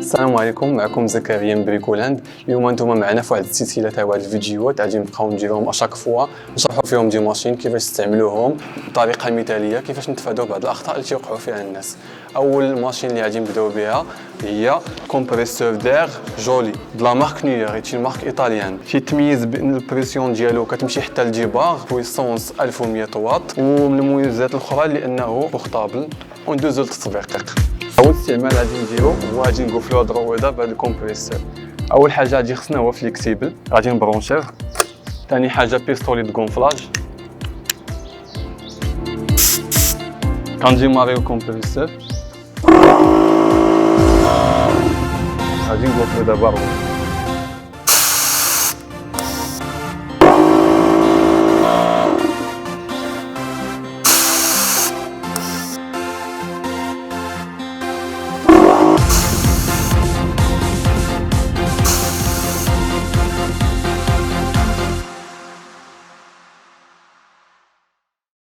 السلام عليكم، معكم زكريا من بريكولاند. اليوم انتم معنا في واحد السلسله تاع واحد الفيديوهات غادي نبقاو نديروهم اشاك فوا نشرحوا فيهم دي ماشين كيفاش تستعملوهم بطريقه مثاليه، كيفاش نتفادوا بعض الاخطاء اللي تيوقعوا فيها الناس. اول ماشين اللي غادي نبداو بها هي كومبريسور دير جولي د لا مارك نيو، هي مارك ايطاليان. تيتميز بان البريسيون ديالو كتمشي حتى ل 10 بار، بويسونس 1100 واط، ومن المميزات الاخرى لانه بورطابل وندوزو للتطبيق. اول استعمال غادي نديرو هو غادي نقفلو هاد الرويضه بهاد الكومبريسور. اول حاجه غادي خصنا هو فليكسيبل، غادي نبرونشيه. ثاني حاجه بيستولي دو غونفلاج، كنديماريو الكومبريسور. غادي نقفلو دابا الرويضه.